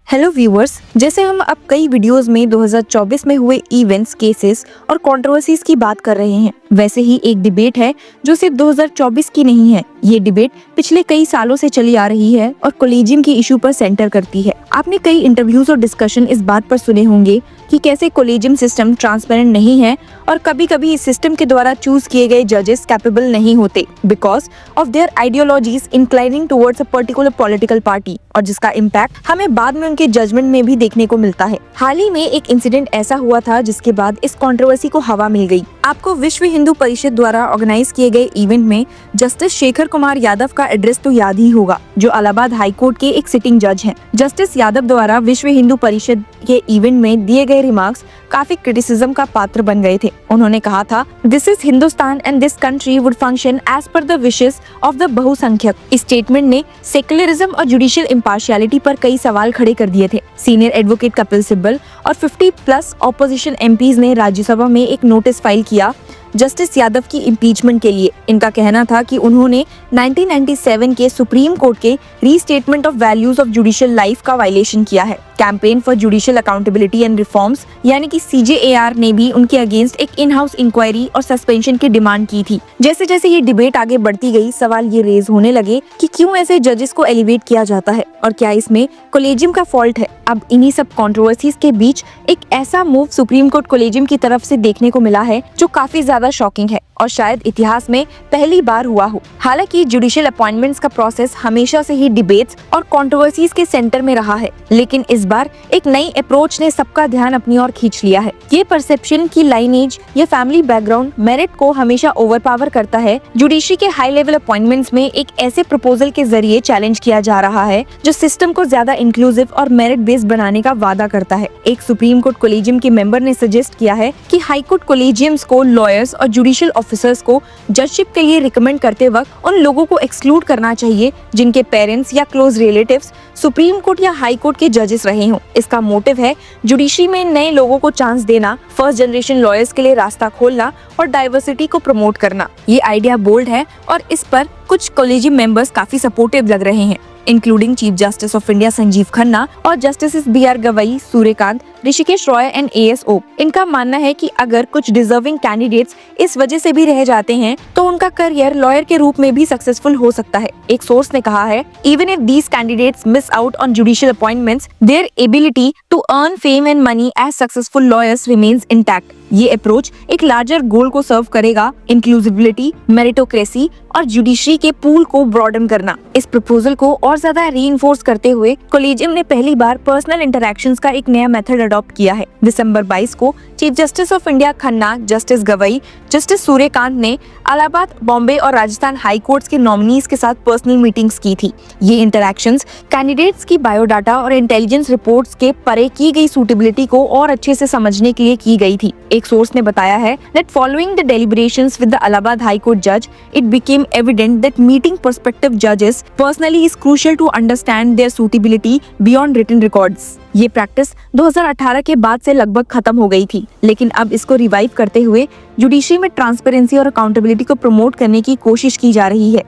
Hello viewers, जैसे हम अब कई वीडियोस में 2024 में हुए इवेंट्स, केसेस और कंट्रोवर्सीज की बात कर रहे हैं, वैसे ही एक डिबेट है जो सिर्फ 2024 की नहीं है। ये डिबेट पिछले कई सालों से चली आ रही है और कोलिजियम की इशू पर सेंटर करती है। आपने कई इंटरव्यूज और डिस्कशन इस बात पर सुने होंगे कि कैसे कोलिजियम सिस्टम ट्रांसपेरेंट नहीं है और कभी-कभी इस सिस्टम के द्वारा चूज किए गए जजेस कैपेबल नहीं होते because of their ideologies inclining towards a particular political party, और जिसका इम्पैक्ट हमें बाद में उनके जजमेंट में भी देखने को मिलता है। हाल ही में एक इंसिडेंट ऐसा हुआ था जिसके बाद इस कंट्रोवर्सी को हवा मिल गई। आपको विश्व हिंदू परिषद द्वारा ऑर्गेनाइज किए गए इवेंट में जस्टिस शेखर कुमार यादव का एड्रेस तो याद ही होगा, जो इलाहाबाद हाई कोर्ट के एक सिटिंग जज हैं। जस्टिस यादव द्वारा विश्व हिंदू परिषद के इवेंट में दिए गए रिमार्क्स काफी क्रिटिसिज्म का पात्र बन गए थे। उन्होंने कहा था, this is Hindustan and this country would function as per the wishes of the बहुसंख्यक। इस स्टेटमेंट ने सेक्युलरिज्म और जुडिशियल इम्पार्शियलिटी पर कई सवाल खड़े कर दिए थे। सीनियर एडवोकेट कपिल सिब्बल और 50+ ऑपोजिशन एमपीज ने राज्यसभा में एक नोटिस फाइल किया जस्टिस यादव की इम्पीचमेंट के लिए। इनका कहना था कि उन्होंने 1997 के सुप्रीम कोर्ट के restatement of values of judicial life का वायलेशन किया है। Campaign for judicial accountability and reforms यानी कि CJAR ने भी उनके अगेंस्ट एक इन हाउस इंक्वायरी और सस्पेंशन की डिमांड की थी। जैसे जैसे ये डिबेट आगे बढ़ती गई, सवाल ये रेज होने लगे कि क्यों ऐसे जजेस को एलिवेट किया जाता है और क्या इसमें कोलेजियम का फॉल्ट है। अब इन्हीं सब कंट्रोवर्सीज के बीच एक ऐसा मूव सुप्रीम कोर्ट कोलेजियम की तरफ से देखने को मिला है जो काफी ज्यादा शॉकिंग है और शायद इतिहास में पहली बार हुआ हो। हालांकि जुडिशियल अपॉइंटमेंट्स का प्रोसेस हमेशा से ही डिबेट्स और कंट्रोवर्सीज के सेंटर में रहा है, लेकिन इस बार एक नई अप्रोच ने सबका ध्यान अपनी ओर खींच लिया है। ये परसेप्शन की लाइनेज या फैमिली बैकग्राउंड मेरिट को हमेशा ओवरपावर करता है। जुडिशरी के हाई लेवल अपॉइंटमेंट्स में एक ऐसे प्रपोजल के जरिए चैलेंज किया जा रहा है जो सिस्टम को ज्यादा इंक्लूसिव और मेरिट बेस्ड बनाने का वादा करता है। एक सुप्रीम कोर्ट कोलेजियम के मेंबर ने सजेस्ट किया है कि हाई कोर्ट कोलेजियम्स को लॉयर्स और जुडिशियल ऑफिसर्स को जजशिप के लिए रिकमेंड करते वक्त उन लोगों को एक्सक्लूड करना चाहिए जिनके पेरेंट्स या क्लोज रिलेटिव्स सुप्रीम कोर्ट या हाई कोर्ट के जजेस रहे हों। इसका मोटिव है जुडिशरी में नए लोगों को चांस देना, फर्स्ट जनरेशन लॉयर्स के लिए रास्ता खोलना और डाइवर्सिटी को प्रमोट करना। ये आइडिया बोल्ड है और इस पर कुछ कोलेजियम मेंबर्स काफी सपोर्टिव लग रहे हैं, including chief justice of India Sanjiv Khanna और justice BR Gavai, Suryakant, Hrishikesh Roy and AS Oka. इनका मानना है कि अगर कुछ डिजर्विंग कैंडिडेट्स इस वजह से भी रह जाते हैं तो उनका करियर लॉयर के रूप में भी सक्सेसफुल हो सकता है। एक सोर्स ने कहा है, even if these candidates miss out on judicial appointments, their ability to earn fame and money as successful lawyers remains intact. ये अप्रोच एक लार्जर गोल को सर्व करेगा, इंक्लूसिविटी, मेरिटोक्रेसी और जुडिशरी के पूल को ब्रॉडन करना। इस प्रपोजल को और ज्यादा रीइंफोर्स करते हुए कोलेजियम ने पहली बार पर्सनल इंटरैक्शंस का एक नया मेथड अडॉप्ट किया है। दिसंबर 22 को chief justice of India Khanna, justice Gavai, justice Suryakant ने इलाहाबाद, बॉम्बे और राजस्थान हाई कोर्ट्स के नॉमिनीज के साथ पर्सनल मीटिंग्स की थी। ये इंटरैक्शंस कैंडिडेट्स की बायोडाटा और इंटेलिजेंस रिपोर्ट्स के परे की गई सूटेबिलिटी को और अच्छे से समझने के लिए की गई थी। एक सोर्स ने बताया है that following the deliberations with the Allahabad High Court judge, it became evident that meeting prospective judges personally is crucial to understand their suitability beyond written records. ये प्रैक्टिस 2018 के बाद से लगभग खत्म हो गई थी, लेकिन अब इसको रिवाइव करते हुए जुडिशरी में ट्रांसपेरेंसी और अकाउंटेबिलिटी को प्रमोट करने की कोशिश की जा रही है।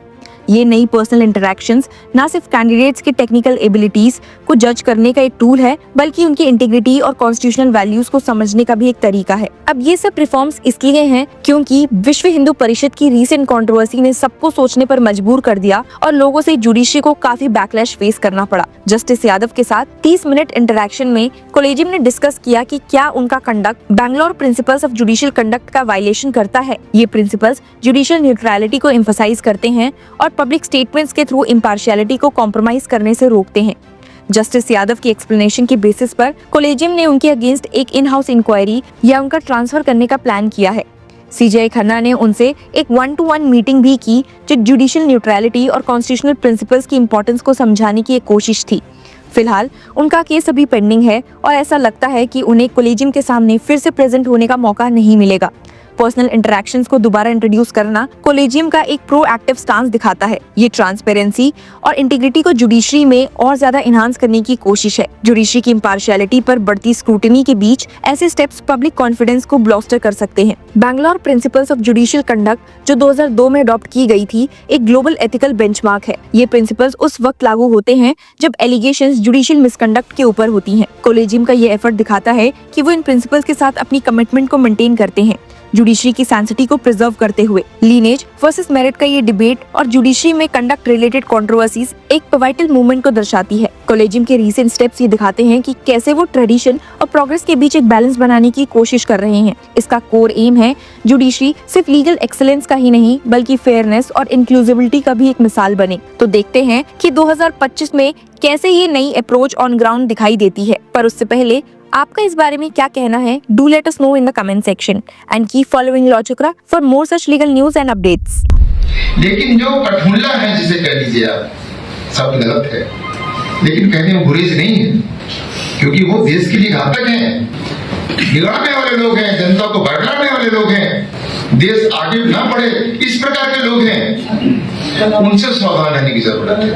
ये नई पर्सनल इंटरैक्शंस न सिर्फ कैंडिडेट्स की टेक्निकल एबिलिटीज को जज करने का एक टूल है, बल्कि उनकी इंटीग्रिटी और कॉन्स्टिट्यूशनल वैल्यूज को समझने का भी एक तरीका है। अब ये सब रिफॉर्म्स इसलिए हैं क्योंकि विश्व हिंदू परिषद की रीसेंट कंट्रोवर्सी ने सबको सोचने पर मजबूर कर दिया और लोगों से जुडिशरी को काफी बैकलैश फेस करना पड़ा। जस्टिस यादव के साथ 30 मिनट इंटरैक्शन में कोलेजियम ने डिस्कस किया कि क्या उनका conduct Bangalore principles of judicial conduct का वायलेशन करता है। ये प्रिंसिपल्स जुडिशियल न्यूट्रलिटी को एम्फसाइज करते हैं और पब्लिक स्टेटमेंट्स के थ्रू इम्पार्शियलिटी को कॉम्प्रोमाइज करने से रोकते हैं। जस्टिस यादव की एक्सप्लेनेशन के बेसिस पर कोलेजियम ने उनके अगेंस्ट एक इन हाउस इंक्वायरी या उनका ट्रांसफर करने का प्लान किया है। CJ खन्ना ने उनसे एक 1-to-1 मीटिंग भी की जो जुडिशियल न्यूट्रलिटी और कॉन्स्टिट्यूशनल प्रिंसिपल्स की इंपॉर्टेंस को समझाने की एक कोशिश थी। फिलहाल उनका केस अभी पेंडिंग है और ऐसा लगता है कि उन्हें कोलेजियम के सामने फिर से प्रेजेंट होने का मौका नहीं मिलेगा। इंटरपर्सनल इंटरेक्शंस को दोबारा इंट्रोड्यूस करना कॉलेजियम का एक प्रोएक्टिव स्टांस दिखाता है। ये ट्रांसपेरेंसी और इंटीग्रिटी को जुडिशरी में और ज्यादा इनहांस करने की कोशिश है। जुडिशरी की इम्पार्शियलिटी पर बढ़ती स्क्रूटिनी के बीच ऐसे स्टेप्स पब्लिक कॉन्फिडेंस को ब्लॉस्टर कर सकते हैं। Bangalore principles of judicial conduct जो 2002 में अडॉप्ट की गई थी, एक ग्लोबल एथिकल बेंचमार्क है। ये प्रिंसिपल्स उस वक्त लागू होते हैं जब एलिगेशंस जुडिशियल मिसकंडक्ट के ऊपर होती हैं। कॉलेजियम का ये एफर्ट दिखाता है कि वो इन प्रिंसिपल्स के साथ अपनी कमिटमेंट को मेंटेन करते हैं, जुडिशरी की सैंसिटी को प्रिजर्व करते हुए। लीनेज वर्सेस मेरिट का ये डिबेट और जुडिशरी में कंडक्ट रिलेटेड कंट्रोवर्सीज एक पिवटल मूवमेंट को दर्शाती है। कॉलेजियम के रीसेंट स्टेप्स ये दिखाते हैं कि कैसे वो ट्रेडिशन और प्रोग्रेस के बीच एक बैलेंस बनाने की कोशिश कर रहे हैं। इसका कोर एम है जुडिशरी सिर्फ लीगल एक्सेलेंस का ही नहीं बल्कि फेयरनेस और इंक्लूसिविटी का भी एक मिसाल बने। तो देखते हैं कि 2025 में कैसे ये नई अप्रोच ऑन ग्राउंड दिखाई देती है। पर उससे पहले आपका इस बारे में क्या कहना है? Do let us know in the comment section and keep following law chakra for more such legal news and updates. लेकिन जो कठमुल्ला है जिसे कह लीजिए आप, सब गलत है, लेकिन कहने में गुरेज नहीं है, क्योंकि वो देश के लिए घातक हैं, बिगाड़ने वाले लोग हैं, जनता को बरगलाने वाले लोग हैं, देश आगे ना बढ़े इस प्रकार के लोग हैं। उनसे सावधान रहने की जरूरत है,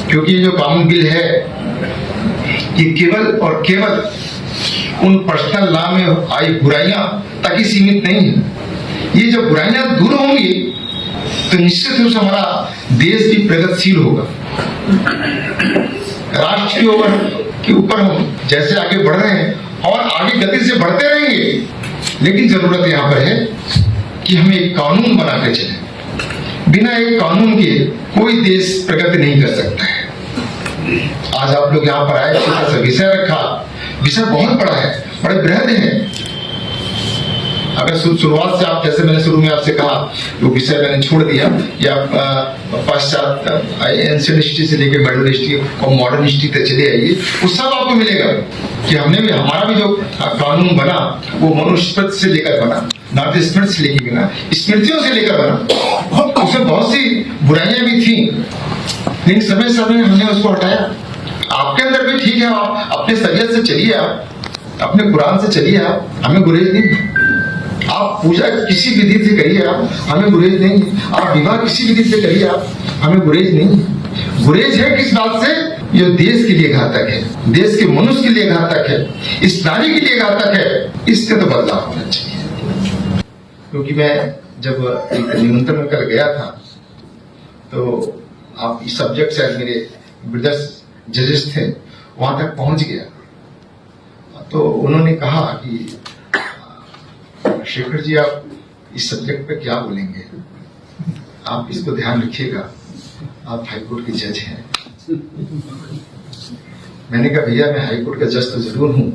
क्योंकि ये जो कानून बिल है ये केवल और केवल उन पर्सनल लॉ में आई बुराइयां तक ही सीमित नहीं है। ये जब बुराइयां दूर होंगी तो निश्चित रूप से हमारा देश भी प्रगतिशील होगा। राष्ट्र के ऊपर हम जैसे आगे बढ़ रहे हैं और आगे गति से बढ़ते रहेंगे, लेकिन जरूरत यहाँ पर है कि हम एक कानून बना के चलें। बिना एक कानून के कोई देश प्रगति नहीं कर सकता है। आज आप लोग यहाँ पर आए, छोटा सा विषय रखा, विषय बहुत बड़ा है, बड़े बृहद है। अगर शुरुआत से आप, जैसे मैंने शुरू में आपसे कहा, वो विषय मैंने छोड़ दिया या पश्चात एंशिएंट हिस्ट्री से लेकर मिडिल हिस्ट्री और मॉडर्न हिस्ट्री तक चले आइए, वो सब आपको मिलेगा कि हमने भी, हमारा भी जो कानून बना वो मनुस्मृति से लेकर बना, नॉर्थ स्मृति से लेकर बना, स्मृतियों से लेकर बना। उसमें बहुत सी बुराइयां भी थी, लेकिन समय समय हमने उसको हटाया। आपके अंदर भी ठीक है, आप अपने शरीयत से चलिए, आप अपने कुरान से चलिए, आप हमें गुरेज नहीं। आप पूजा किसी विधि से करिए, आप हमें गुरेज नहीं। आप विवाह किसी विधि से करिए, आप हमें गुरेज नहीं। गुरेज है किस बात से? जो देश के लिए घातक है, देश के मनुष्य के लिए घातक है, इस नारी के लिए घातक है, इससे तो बदलाव होना चाहिए। क्योंकि मैं जब एक निमंत्रण में कल गया था तो आप इस सब्जेक्ट से मेरे ब्रदर्स जजेस थे, वहां तक पहुंच गया तो उन्होंने कहा कि शेखर जी आप इस सब्जेक्ट पे क्या बोलेंगे, आप इसको ध्यान रखिएगा, आप हाईकोर्ट के जज हैं। मैंने कहा भैया मैं हाईकोर्ट का जज तो जरूर हूं,